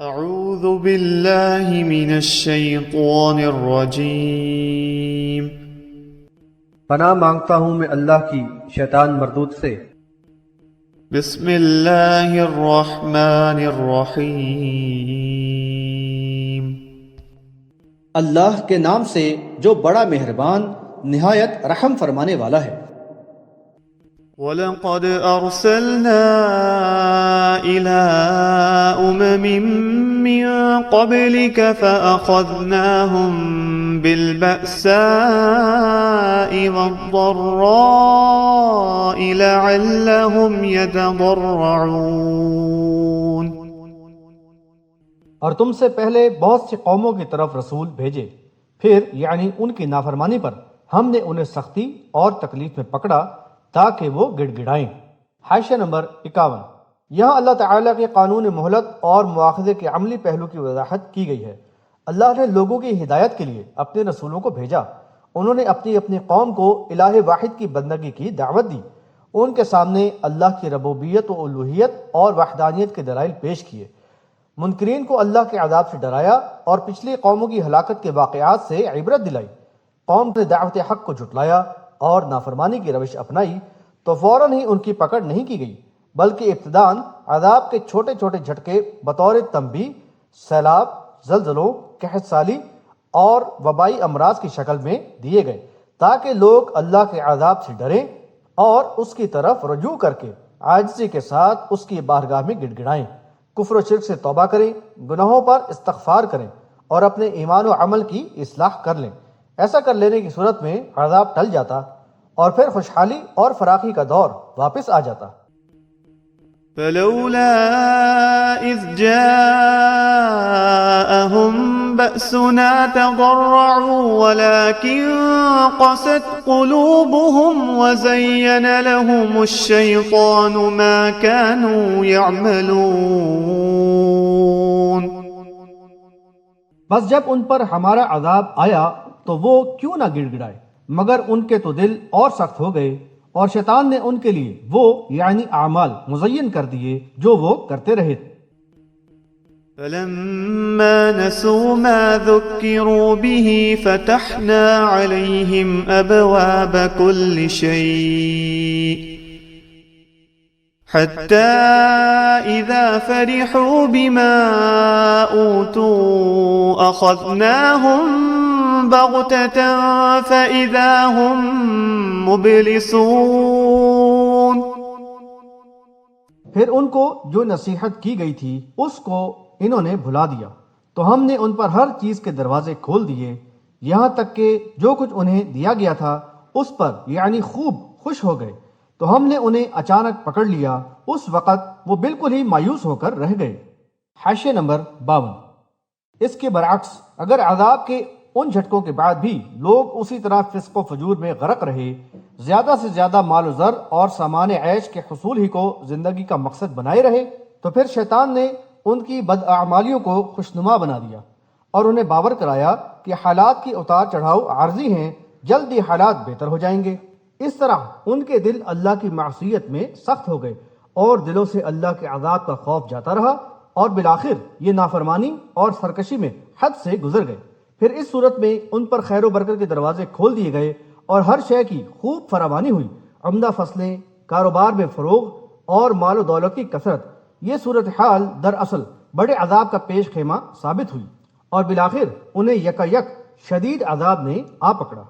اعوذ باللہ من الشیطان الرجیم۔ پناہ مانگتا ہوں میں اللہ کی شیطان مردود سے۔ بسم اللہ الرحمن الرحیم۔ اللہ کے نام سے جو بڑا مہربان نہایت رحم فرمانے والا ہے۔ وَلَقَدْ أَرْسَلْنَا إِلَىٰ أُمَمٍ مِّن قَبْلِكَ فَأَخَذْنَاهُم بِالْبَأْسَاءِ وَالضَّرَّاءِ لَعَلَّهُمْ يَتَضَرَّعُونَ۔ اور تم سے پہلے بہت سی قوموں کی طرف رسول بھیجے، پھر یعنی ان کی نافرمانی پر ہم نے انہیں سختی اور تکلیف میں پکڑا تاکہ وہ گڑ گڑائیں۔ حاشیہ نمبر 51۔ یہاں اللہ تعالیٰ کے قانون مہلت اور مواخذے کے عملی پہلو کی وضاحت کی گئی ہے۔ اللہ نے لوگوں کی ہدایت کے لیے اپنے رسولوں کو بھیجا، انہوں نے اپنی اپنی قوم کو الہ واحد کی بندگی کی دعوت دی، ان کے سامنے اللہ کی ربوبیت و الوہیت اور وحدانیت کے دلائل پیش کیے، منکرین کو اللہ کے عذاب سے ڈرایا اور پچھلی قوموں کی ہلاکت کے واقعات سے عبرت دلائی۔ قوم نے دعوت حق کو جھٹلایا اور نافرمانی کی روش اپنائی تو فوراً ہی ان کی پکڑ نہیں کی گئی، بلکہ ابتداً عذاب کے چھوٹے چھوٹے جھٹکے بطور تنبیہ، سیلاب، زلزلوں، قحط سالی اور وبائی امراض کی شکل میں دیے گئے تاکہ لوگ اللہ کے عذاب سے ڈریں اور اس کی طرف رجوع کر کے عاجزی کے ساتھ اس کی بارگاہ میں گڑ گڑائیں، کفر و شرک سے توبہ کریں، گناہوں پر استغفار کریں اور اپنے ایمان و عمل کی اصلاح کر لیں۔ ایسا کر لینے کی صورت میں عذاب ٹل جاتا اور پھر خوشحالی اور فراخی کا دور واپس آ جاتا۔ فلولا اذ جاءهم بأسنا تضرعوا ولكن قست قلوبهم وزين لهم الشيطان ما كانوا يعملون۔ بس جب ان پر ہمارا عذاب آیا تو وہ کیوں نہ گڑ گڑائے، مگر ان کے تو دل اور سخت ہو گئے اور شیطان نے ان کے لیے وہ یعنی اعمال مزین کر دیے جو وہ کرتے رہے۔ فلما نسوا ما ذكروا به فتحنا عليهم أبواب كل شيء حتى إذا فرحوا بما أوتوا أخذناهم بغتة فإذا هم مبلسون۔ پھر ان کو جو نصیحت کی گئی تھی اس کو انہوں نے بھلا دیا تو ہم نے ان پر ہر چیز کے دروازے کھول دیے، یہاں تک کہ جو کچھ انہیں دیا گیا تھا اس پر یعنی خوب خوش ہو گئے، تو ہم نے انہیں اچانک پکڑ لیا، اس وقت وہ بالکل ہی مایوس ہو کر رہ گئے۔ حاشیہ نمبر 52۔ اس کے برعکس اگر عذاب کے ان جھٹکوں کے بعد بھی لوگ اسی طرح فسق و فجور میں غرق رہے، زیادہ سے زیادہ مال و زر اور سامان عیش کے حصول ہی کو زندگی کا مقصد بنائے رہے، تو پھر شیطان نے ان کی بداعمالیوں کو خوشنما بنا دیا اور انہیں باور کرایا کہ حالات کی اتار چڑھاؤ عارضی ہیں، جلد ہی حالات بہتر ہو جائیں گے۔ اس طرح ان کے دل اللہ کی معصیت میں سخت ہو گئے اور دلوں سے اللہ کے عذاب کا خوف جاتا رہا اور بالآخر یہ نافرمانی اور سرکشی میں حد سے گزر گئے۔ پھر اس صورت میں ان پر خیر و برکت کے دروازے کھول دیے گئے اور ہر شے کی خوب فراوانی ہوئی، عمدہ فصلیں، کاروبار میں فروغ اور مال و دولت کی کثرت۔ یہ صورتحال دراصل بڑے عذاب کا پیش خیمہ ثابت ہوئی اور بالآخر انہیں یکا یک شدید عذاب نے آ پکڑا۔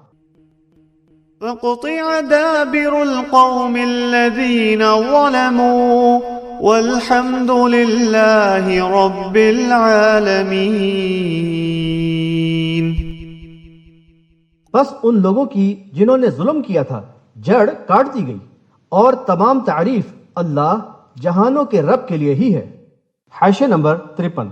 فقطع دابر القوم الذين ظلموا والحمد لله رب العالمين۔ بس ان لوگوں کی جنہوں نے ظلم کیا تھا جڑ کاٹ دی گئی اور تمام تعریف اللہ جہانوں کے رب کے لیے ہی ہے۔ حاشیہ نمبر 53۔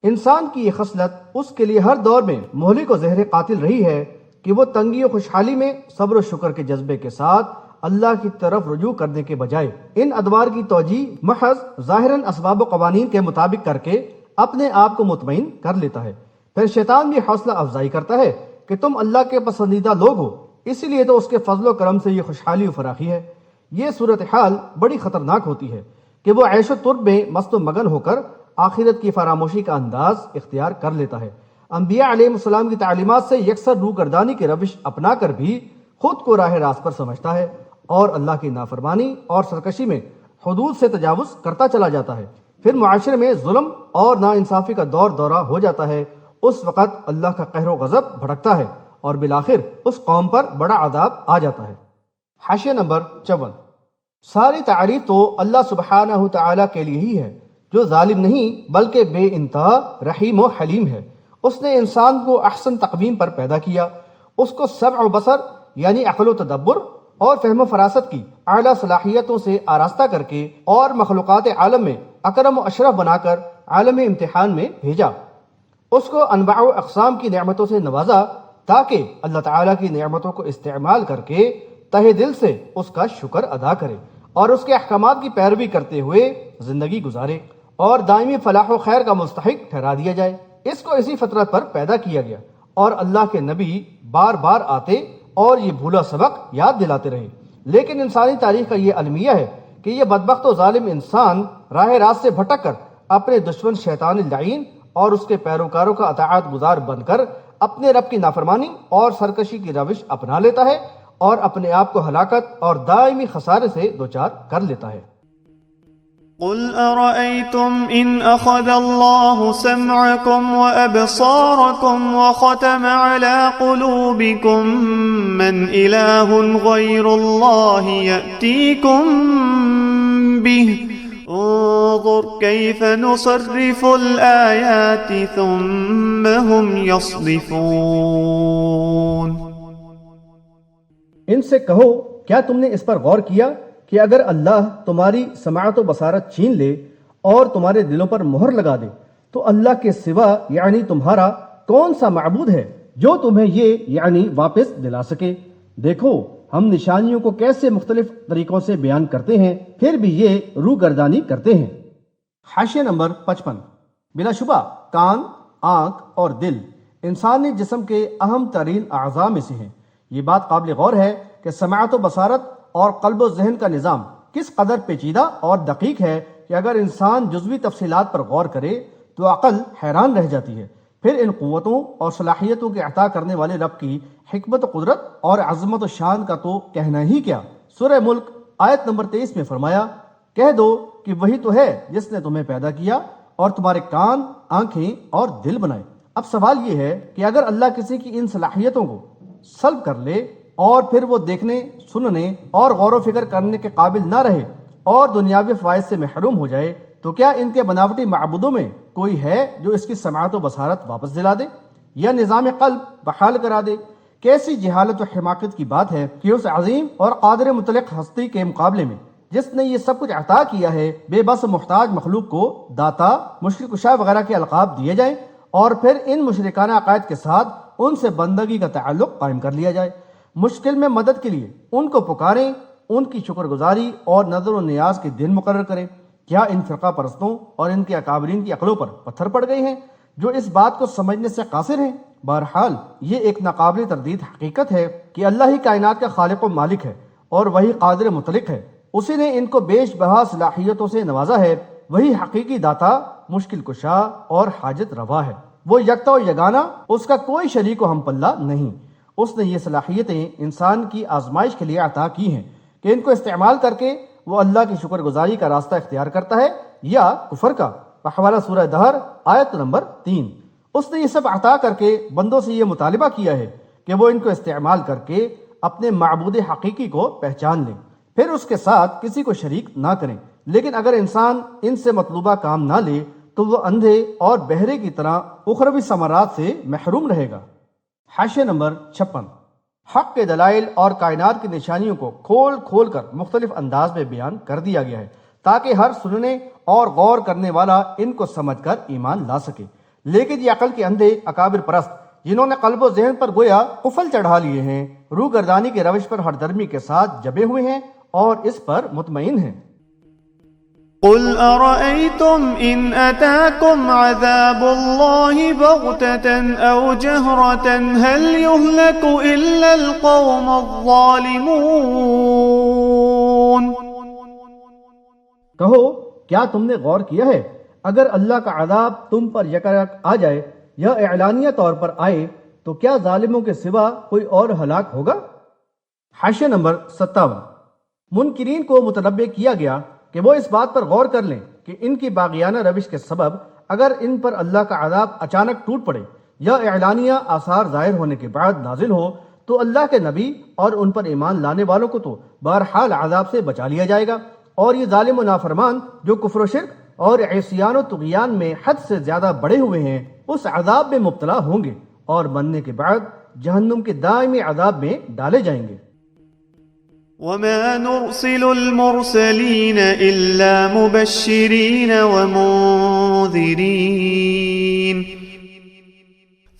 انسان کی یہ خصلت اس کے لیے ہر دور میں مہلک و زہر قاتل رہی ہے کہ وہ تنگی و خوشحالی میں صبر و شکر کے جذبے کے ساتھ اللہ کی طرف رجوع کرنے کے بجائے ان ادوار کی توجیہ محض ظاہراً اسباب و قوانین کے مطابق کر کے اپنے آپ کو مطمئن کر لیتا ہے۔ پھر شیطان بھی حوصلہ افزائی کرتا ہے کہ تم اللہ کے پسندیدہ لوگ ہو، اسی لیے تو اس کے فضل و کرم سے یہ خوشحالی و فراخی ہے۔ یہ صورتحال بڑی خطرناک ہوتی ہے کہ وہ عیش و طرب میں مست و مگن ہو کر آخرت کی فراموشی کا انداز اختیار کر لیتا ہے۔ انبیاء علیہ السلام کی تعلیمات سے یکسر روگردانی کی روش اپنا کر بھی خود کو راہ راست پر سمجھتا ہے اور اللہ کی نافرمانی اور سرکشی میں حدود سے تجاوز کرتا چلا جاتا ہے۔ پھر معاشرے میں ظلم اور ناانصافی کا دورہ ہو جاتا ہے۔ اس وقت اللہ کا قہر و غضب بھڑکتا ہے اور بالآخر اس قوم پر بڑا عذاب آ جاتا ہے۔ حاشیہ نمبر 54۔ ساری تعریف تو اللہ سبحانہ تعالیٰ کے لیے ہی ہے جو ظالم نہیں بلکہ بے انتہا رحیم و حلیم ہے۔ اس نے انسان کو احسن تقویم پر پیدا کیا، اس کو سمع و بصر یعنی عقل و تدبر اور فہم و فراست کی اعلیٰ صلاحیتوں سے آراستہ کر کے اور مخلوقات عالم میں اکرم و اشرف بنا کر عالم امتحان میں بھیجا۔ اس کو انواع و اقسام کی نعمتوں سے نوازا تاکہ اللہ تعالیٰ کی نعمتوں کو استعمال کر کے تہہ دل سے اس کا شکر ادا کرے اور اس کے احکامات کی پیروی کرتے ہوئے زندگی گزارے اور دائمی فلاح و خیر کا مستحق ٹھہرا دیا جائے۔ اس کو اسی فطرت پر پیدا کیا گیا اور اللہ کے نبی بار بار آتے اور یہ بھولا سبق یاد دلاتے رہے، لیکن انسانی تاریخ کا یہ المیہ ہے کہ یہ بدبخت و ظالم انسان راہ راست سے بھٹک کر اپنے دشمن شیطان اللعین اور اس کے پیروکاروں کا اطاعت گزار بن کر اپنے رب کی نافرمانی اور سرکشی کی روش اپنا لیتا ہے اور اپنے آپ کو ہلاکت اور دائمی خسارے سے دوچار کر لیتا ہے۔ قل أرأيتم إن أخذ الله سمعكم وأبصاركم وختم على قلوبكم من إله غير الله يأتيكم به انظر كيف نصرف الآيات ثم هم يصدفون۔ ان سے کہو کیا تم نے اس پر غور کیا کہ اگر اللہ تمہاری سماعت و بصارت چھین لے اور تمہارے دلوں پر مہر لگا دے تو اللہ کے سوا یعنی تمہارا کون سا معبود ہے جو تمہیں یہ یعنی واپس دلا سکے؟ دیکھو ہم نشانیوں کو کیسے مختلف طریقوں سے بیان کرتے ہیں، پھر بھی یہ روگردانی کرتے ہیں۔ حاشیہ نمبر 55۔ بلا شبہ کان، آنکھ اور دل انسانی جسم کے اہم ترین اعضاء میں سے ہیں۔ یہ بات قابل غور ہے کہ سماعت و بصارت اور قلب و ذہن کا نظام کس قدر پیچیدہ اور دقیق ہے کہ اگر انسان جزوی تفصیلات پر غور کرے تو عقل حیران رہ جاتی ہے۔ پھر ان قوتوں اور صلاحیتوں کے عطا کرنے والے رب کی حکمت و قدرت اور عظمت و شان کا تو کہنا ہی کیا۔ سورہ ملک آیت نمبر 23 میں فرمایا، کہہ دو کہ وہی تو ہے جس نے تمہیں پیدا کیا اور تمہارے کان، آنکھیں اور دل بنائے۔ اب سوال یہ ہے کہ اگر اللہ کسی کی ان صلاحیتوں کو سلب کر لے اور پھر وہ دیکھنے، سننے اور غور و فکر کرنے کے قابل نہ رہے اور دنیاوی فوائد سے محروم ہو جائے تو کیا ان کے بناوٹی معبودوں میں کوئی ہے جو اس کی سماعت و بصارت واپس دلا دے یا نظام قلب بحال کرا دے؟ کیسی جہالت و حماقت کی بات ہے کہ اس عظیم اور قادر مطلق ہستی کے مقابلے میں جس نے یہ سب کچھ عطا کیا ہے بے بس محتاج مخلوق کو داتا، مشکل کشا وغیرہ کے القاب دیے جائیں اور پھر ان مشرکانہ عقائد کے ساتھ ان سے بندگی کا تعلق قائم کر لیا جائے۔ مشکل میں مدد کے لیے ان کو پکاریں، ان کی شکر گزاری اور نظر و نیاز کے دن مقرر کریں۔ کیا ان فرقہ پرستوں اور ان کے اکابرین کی عقلوں پر پتھر پڑ گئے ہیں جو اس بات کو سمجھنے سے قاصر ہیں؟ بہرحال یہ ایک ناقابل تردید حقیقت ہے کہ اللہ ہی کائنات کا خالق و مالک ہے اور وہی قادر مطلق ہے۔ اسی نے ان کو بیش بہا صلاحیتوں سے نوازا ہے، وہی حقیقی داتا، مشکل کشا اور حاجت روا ہے۔ وہ یکتا و یگانہ، اس کا کوئی شریک و ہم پلہ نہیں۔ اس نے یہ صلاحیتیں انسان کی آزمائش کے لیے عطا کی ہیں کہ ان کو استعمال کر کے وہ اللہ کی شکر گزاری کا راستہ اختیار کرتا ہے یا کفر کا۔ بحوالہ سورہ دہر آیت نمبر 3۔ اس نے یہ سب عطا کر کے بندوں سے یہ مطالبہ کیا ہے کہ وہ ان کو استعمال کر کے اپنے معبود حقیقی کو پہچان لیں، پھر اس کے ساتھ کسی کو شریک نہ کریں۔ لیکن اگر انسان ان سے مطلوبہ کام نہ لے تو وہ اندھے اور بہرے کی طرح اخروی ثمرات سے محروم رہے گا۔ حاشیہ نمبر 56۔ حق کے دلائل اور کائنات کی نشانیوں کو کھول کھول کر مختلف انداز میں بیان کر دیا گیا ہے تاکہ ہر سننے اور غور کرنے والا ان کو سمجھ کر ایمان لا سکے۔ لیکن یہ عقل کے اندھے اکابر پرست جنہوں نے قلب و ذہن پر گویا قفل چڑھا لیے ہیں، روح گردانی کے روش پر ہر درمی کے ساتھ جبے ہوئے ہیں اور اس پر مطمئن ہیں۔ قل أرأيتم إن أتاكم عذاب الله بغتة أو جهرة هل يهلك إلا القوم الظالمون۔ کہو کیا تم نے غور کیا ہے اگر اللہ کا عذاب تم پر یکایک آ جائے یا اعلانیہ طور پر آئے تو کیا ظالموں کے سوا کوئی اور ہلاک ہوگا؟ حاشیہ نمبر 57۔ منکرین کو متنبہ کیا گیا کہ وہ اس بات پر غور کر لیں کہ ان کی باغیانہ روش کے سبب اگر ان پر اللہ کا عذاب اچانک ٹوٹ پڑے یا اعلانیہ آثار ظاہر ہونے کے بعد نازل ہو تو اللہ کے نبی اور ان پر ایمان لانے والوں کو تو بہرحال عذاب سے بچا لیا جائے گا، اور یہ ظالم و نافرمان جو کفر و شرک اور عصیان و طغیان میں حد سے زیادہ بڑے ہوئے ہیں اس عذاب میں مبتلا ہوں گے اور مرنے کے بعد جہنم کے دائمی عذاب میں ڈالے جائیں گے۔ وما نرسل المرسلين إلا مبشرين ومنذرين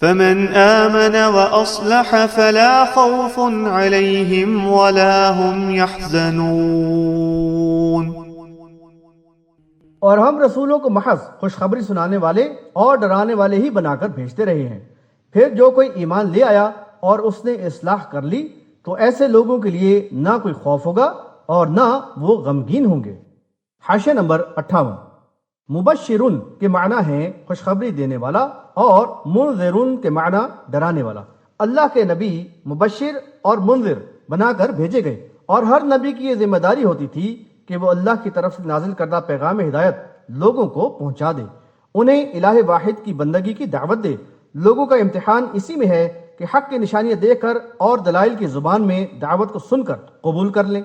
فمن آمن وأصلح فلا خوف عليهم ولا هم يحزنون۔ اور ہم رسولوں کو محض خوشخبری سنانے والے اور ڈرانے والے ہی بنا کر بھیجتے رہے ہیں، پھر جو کوئی ایمان لے آیا اور اس نے اصلاح کر لی تو ایسے لوگوں کے لیے نہ کوئی خوف ہوگا اور نہ وہ غمگین ہوں گے۔ حاشیہ نمبر 58۔ مبشرون کے معنی ہیں خوشخبری دینے والا اور منذرون کے معنی ڈرانے والا۔ اللہ کے نبی مبشر اور منذر بنا کر بھیجے گئے، اور ہر نبی کی یہ ذمہ داری ہوتی تھی کہ وہ اللہ کی طرف سے نازل کردہ پیغام ہدایت لوگوں کو پہنچا دے، انہیں الہ واحد کی بندگی کی دعوت دے۔ لوگوں کا امتحان اسی میں ہے کہ حق کی نشانیاں دیکھ کر اور دلائل کی زبان میں دعوت کو سن کر قبول کر لیں،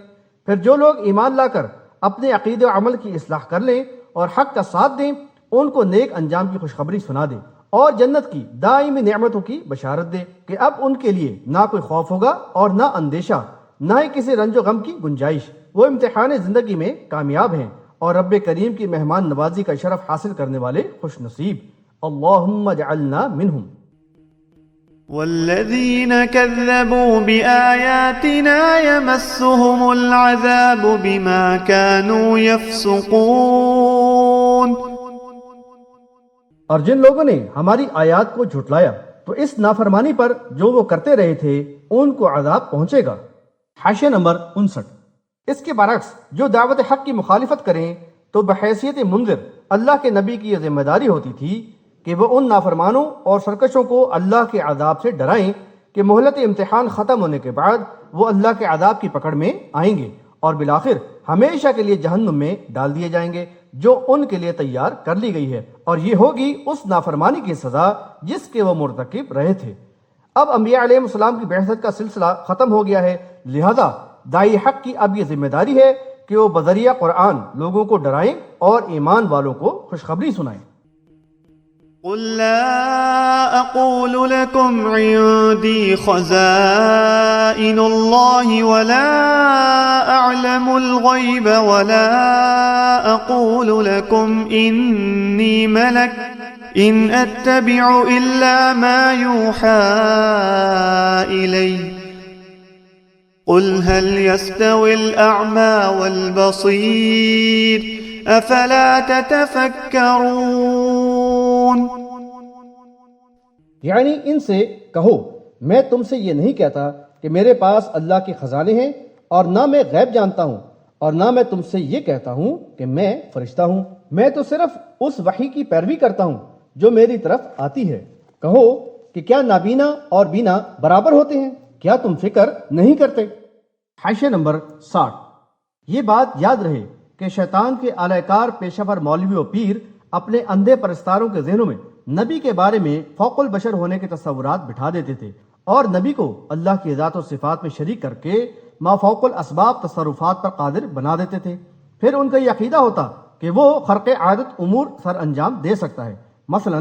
پھر جو لوگ ایمان لا کر اپنے عقیدے و عمل کی اصلاح کر لیں اور حق کا ساتھ دیں ان کو نیک انجام کی خوشخبری سنا دے اور جنت کی دائمی نعمتوں کی بشارت دے کہ اب ان کے لیے نہ کوئی خوف ہوگا اور نہ اندیشہ، نہ ہی کسی رنج و غم کی گنجائش۔ وہ امتحان زندگی میں کامیاب ہیں اور رب کریم کی مہمان نوازی کا شرف حاصل کرنے والے خوش نصیب۔ اللہم اجعلنا منہم۔ والذین کذبوا بآیاتنا یمسهم العذاب بما كانوا یفسقون۔ اور جن لوگوں نے ہماری آیات کو جھٹلایا تو اس نافرمانی پر جو وہ کرتے رہے تھے ان کو عذاب پہنچے گا۔ حاشیہ نمبر 59۔ اس کے برعکس جو دعوت حق کی مخالفت کریں تو بحیثیت منذر اللہ کے نبی کی یہ ذمہ داری ہوتی تھی کہ وہ ان نافرمانوں اور سرکشوں کو اللہ کے عذاب سے ڈرائیں کہ مہلت امتحان ختم ہونے کے بعد وہ اللہ کے عذاب کی پکڑ میں آئیں گے اور بالآخر ہمیشہ کے لیے جہنم میں ڈال دیے جائیں گے جو ان کے لیے تیار کر لی گئی ہے، اور یہ ہوگی اس نافرمانی کی سزا جس کے وہ مرتکب رہے تھے۔ اب انبیاء علیہ السلام کی بعثت کا سلسلہ ختم ہو گیا ہے، لہذا داعی حق کی اب یہ ذمہ داری ہے کہ وہ بذریعہ قرآن لوگوں کو ڈرائیں اور ایمان والوں کو خوشخبری سنائیں۔ قل لا أقول لكم عندي خزائن الله ولا أعلم الغيب ولا أقول لكم إني ملك إن أتبع إلا ما يوحى إلي قل هل يستوي الأعمى والبصير أفلا تتفكرون۔ یعنی ان سے کہو میں تم سے یہ نہیں کہتا کہ میرے پاس اللہ کے خزانے ہیں، اور نہ میں غیب جانتا ہوں، اور نہ میں تم سے یہ کہتا ہوں کہ میں فرشتہ ہوں، میں تو صرف اس وحی کی پیروی کرتا ہوں جو میری طرف آتی ہے۔ کہو کہ کیا نابینا اور بینا برابر ہوتے ہیں؟ کیا تم فکر نہیں کرتے؟ حاشیہ نمبر 60۔ یہ بات یاد رہے کہ شیطان کے اعلی کار پیشہ ور مولوی و پیر اپنے اندھے پرستاروں کے ذہنوں میں نبی کے بارے میں فوق البشر ہونے کے تصورات بٹھا دیتے تھے، اور نبی کو اللہ کی ذات و صفات میں شریک کر کے ما فوق الاسباب تصرفات پر قادر بنا دیتے تھے۔ پھر ان کا یہ عقیدہ ہوتا کہ وہ خرق عادت امور سر انجام دے سکتا ہے، مثلا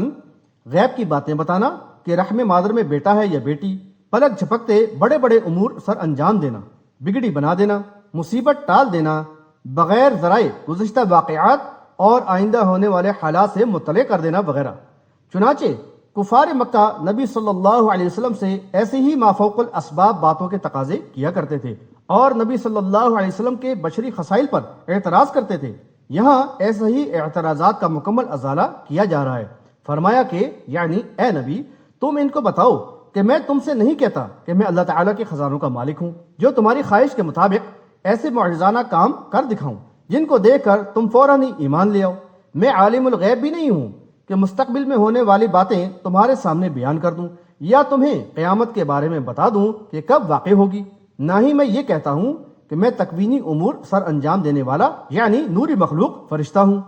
غیب کی باتیں بتانا کہ رحم مادر میں بیٹا ہے یا بیٹی، پلک جھپکتے بڑے بڑے امور سر انجام دینا، بگڑی بنا دینا، مصیبت ٹال دینا، بغیر ذرائع گزشتہ واقعات اور آئندہ ہونے والے حالات سے مطلع کر دینا وغیرہ۔ چنانچہ کفار مکہ نبی صلی اللہ علیہ وسلم سے ایسے ہی مافوق الاسباب باتوں کے تقاضے کیا کرتے تھے اور نبی صلی اللہ علیہ وسلم کے بشری خصائل پر اعتراض کرتے تھے۔ یہاں ایسے ہی اعتراضات کا مکمل ازالہ کیا جا رہا ہے۔ فرمایا کہ یعنی اے نبی تم ان کو بتاؤ کہ میں تم سے نہیں کہتا کہ میں اللہ تعالیٰ کے خزانوں کا مالک ہوں جو تمہاری خواہش کے مطابق ایسے معجزانہ کام کر دکھاؤں جن کو دیکھ کر تم فوراً ہی ایمان لے آؤ۔ میں عالم الغیب بھی نہیں ہوں کہ مستقبل میں ہونے والی باتیں تمہارے سامنے بیان کر دوں یا تمہیں قیامت کے بارے میں بتا دوں کہ کب واقع ہوگی، نہ ہی میں یہ کہتا ہوں کہ میں تکوینی امور سر انجام دینے والا یعنی نوری مخلوق فرشتہ ہوں۔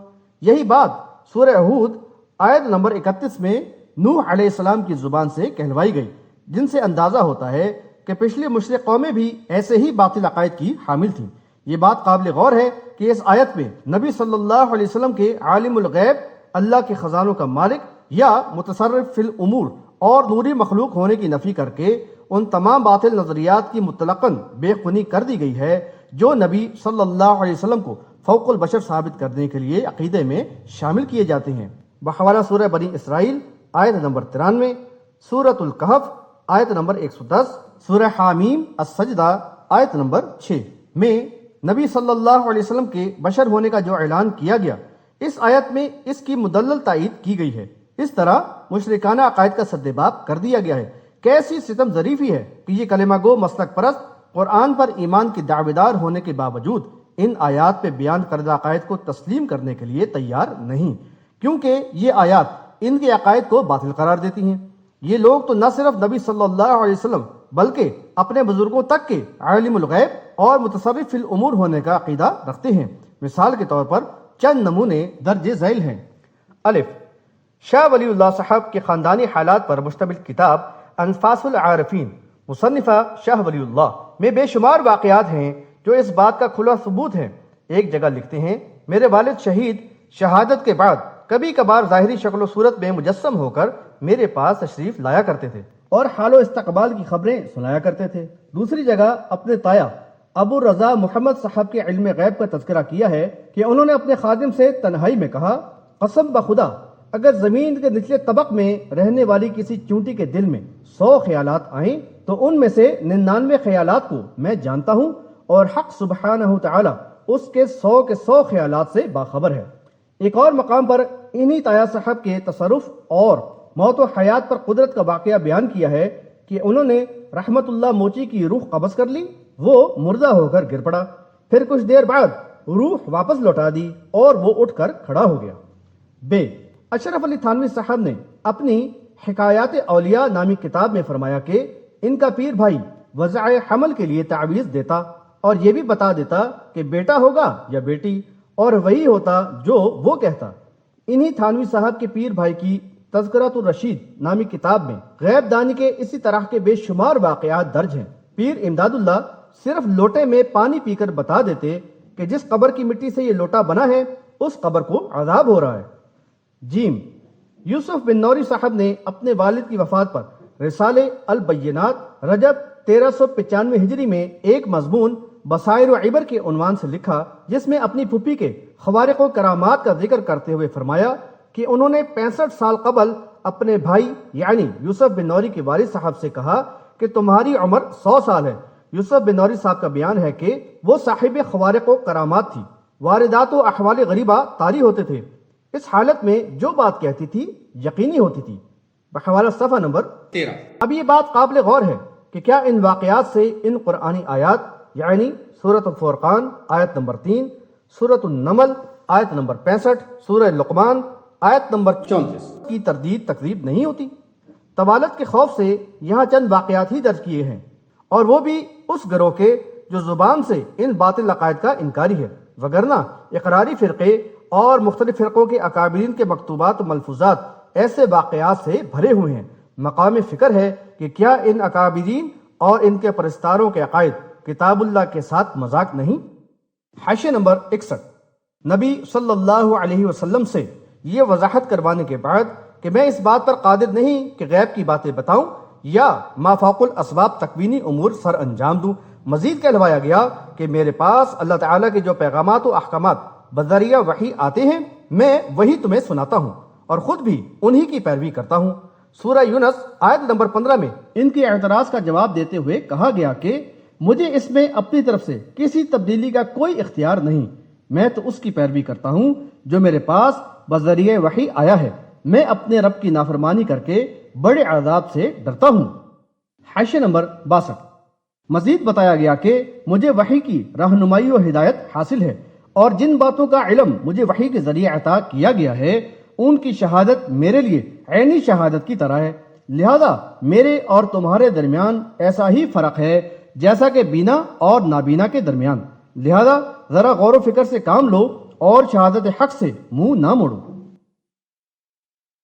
یہی بات سورہ ہود آیت نمبر 31 میں نوح علیہ السلام کی زبان سے کہلوائی گئی، جن سے اندازہ ہوتا ہے کہ پچھلی مشرک قومیں بھی ایسے ہی باطل عقائد کی حامل تھیں۔ یہ بات قابل غور ہے کہ اس آیت میں نبی صلی اللہ علیہ وسلم کے عالم الغیب، اللہ کے خزانوں کا مالک یا متصرف فی الامور اور نوری مخلوق ہونے کی نفی کر کے ان تمام باطل نظریات کی مطلقاً بے خونی کر دی گئی ہے جو نبی صلی اللہ علیہ وسلم کو فوق البشر ثابت کرنے کے لیے عقیدے میں شامل کیے جاتے ہیں۔ بحوالہ سورہ بنی اسرائیل آیت نمبر 93، سورۃ الکہف آیت نمبر 110، سورہ حامیم السجدہ آیت نمبر 6 میں نبی صلی اللہ علیہ وسلم کے بشر ہونے کا جو اعلان کیا گیا، اس آیت میں اس کی مدلل تائید کی گئی ہے۔ اس طرح مشرکانہ عقائد کا سدباب کر دیا گیا ہے۔ کیسی ستم ظریفی ہے کہ یہ کلمہ گو مسلک پرست قرآن پر ایمان کے دعویدار ہونے کے باوجود ان آیات پہ بیان کردہ عقائد کو تسلیم کرنے کے لیے تیار نہیں، کیونکہ یہ آیات ان کے عقائد کو باطل قرار دیتی ہیں۔ یہ لوگ تو نہ صرف نبی صلی اللہ علیہ وسلم بلکہ اپنے بزرگوں تک کے عالم الغیب اور متصرف فی الامور ہونے کا عقیدہ رکھتے ہیں۔ مثال کے طور پر چند نمونے درج ذیل ہیں۔ الف، شاہ ولی اللہ صاحب کے خاندانی حالات پر مشتمل کتاب انفاس العارفین مصنفہ شاہ ولی اللہ میں بے شمار واقعات ہیں جو اس بات کا کھلا ثبوت ہے۔ ایک جگہ لکھتے ہیں، میرے والد شہید شہادت کے بعد کبھی کبھار ظاہری شکل و صورت میں مجسم ہو کر میرے پاس تشریف لایا کرتے تھے اور حال و استقبال کی خبریں سنایا کرتے تھے۔ دوسری جگہ اپنے تایا ابو رضا محمد صاحب کے علم غیب کا تذکرہ کیا ہے کہ انہوں نے اپنے خادم سے تنہائی میں کہا، قسم بخدا اگر زمین کے نچلے طبق میں رہنے والی کسی چونٹی کے دل میں 100 خیالات آئیں تو ان میں سے 99 خیالات کو میں جانتا ہوں اور حق سبحانہ تعالی اس کے 100 خیالات سے باخبر ہے۔ ایک اور مقام پر انہی تایا صاحب کے تصرف اور موت و حیات پر قدرت کا واقعہ بیان کیا ہے کہ انہوں نے رحمت اللہ موچی کی روح قبض کر لی، وہ مردہ ہو کر گر پڑا، پھر کچھ دیر بعد روح واپس لوٹا دی اور وہ اٹھ کر کھڑا ہو گیا۔ بے، اشرف علی تھانوی صاحب نے اپنی حکایات اولیاء نامی کتاب میں فرمایا کہ ان کا پیر بھائی وضع حمل کے لیے تعویذ دیتا اور یہ بھی بتا دیتا کہ بیٹا ہوگا یا بیٹی، اور وہی ہوتا جو وہ کہتا۔ انہی تھانوی صاحب کے پیر بھائی کی تذکرۃ الرشید نامی کتاب میں غیب دانی کے اسی طرح کے بے شمار واقعات درج ہیں۔ پیر امداد اللہ صرف لوٹے میں پانی پی کر بتا دیتے کہ جس قبر کی مٹی سے یہ لوٹا بنا ہے اس قبر کو عذاب ہو رہا ہے۔ جیم، یوسف بن نوری صاحب نے اپنے والد کی وفات پر رسالے البینات رجب 1395 ہجری میں ایک مضمون بصائر و عبر کے عنوان سے لکھا، جس میں اپنی پھوپھی کے خوارق و کرامات کا ذکر کرتے ہوئے فرمایا کہ انہوں نے 65 سال قبل اپنے بھائی یعنی یوسف بن نوری کے والد صاحب سے کہا کہ تمہاری عمر 100 سال ہے۔ یوسف بن نوری صاحب کا بیان ہے کہ وہ صاحب خوارق و کرامات تھی، واردات و احوال غریبہ طاری ہوتے تھے، اس حالت میں جو بات کہتی تھی یقینی ہوتی تھی۔ بحوالہ صفحہ نمبر 13۔ اب یہ بات قابل غور ہے کہ کیا ان واقعات سے ان قرآنی آیات یعنی سورۃ الفرقان آیت نمبر 3، سورۃ النمل آیت نمبر 65، سورہ لقمان آیت نمبر 34 کی تردید تکذیب نہیں ہوتی؟ طوالت کے خوف سے یہاں چند واقعات ہی درج کیے ہیں، اور وہ بھی اس گروہ کے جو زبان سے ان باطل عقائد کا انکاری ہے، وگرنہ اقراری فرقے اور مختلف فرقوں کے اکابرین کے مکتوبات و ملفوظات ایسے واقعات سے بھرے ہوئے ہیں۔ مقام فکر ہے کہ کیا ان اکابرین اور ان کے پرستاروں کے عقائد کتاب اللہ کے ساتھ مذاق نہیں؟ حاشیہ نمبر 61۔ نبی صلی اللہ علیہ وسلم سے یہ وضاحت کروانے کے بعد کہ میں اس بات پر قادر نہیں کہ غیب کی باتیں بتاؤں یا ما فوق الاسباب تکوینی امور سر انجام دوں، مزید کہلوایا گیا کہ میرے پاس اللہ تعالیٰ کے جو پیغامات و احکامات بذریعہ وحی آتے ہیں میں وہی تمہیں سناتا ہوں اور خود بھی انہی کی پیروی کرتا ہوں۔ سورہ یونس آیت نمبر 15 میں ان کے اعتراض کا جواب دیتے ہوئے کہا گیا کہ مجھے اس میں اپنی طرف سے کسی تبدیلی کا کوئی اختیار نہیں، میں تو اس کی پیروی کرتا ہوں جو میرے پاس بذریعہ وحی آیا ہے، میں اپنے رب کی نافرمانی کر کے بڑے عذاب سے ڈرتا ہوں۔ حاشیہ نمبر 62۔ مزید بتایا گیا کہ مجھے وحی کی رہنمائی و ہدایت حاصل ہے اور جن باتوں کا علم مجھے وحی کے ذریعے عطا کیا گیا ہے ان کی شہادت میرے لیے عینی شہادت کی طرح ہے، لہذا میرے اور تمہارے درمیان ایسا ہی فرق ہے جیسا کہ بینا اور نابینا کے درمیان، لہذا ذرا غور و فکر سے کام لو اور شہادت حق سے منہ نہ موڑو۔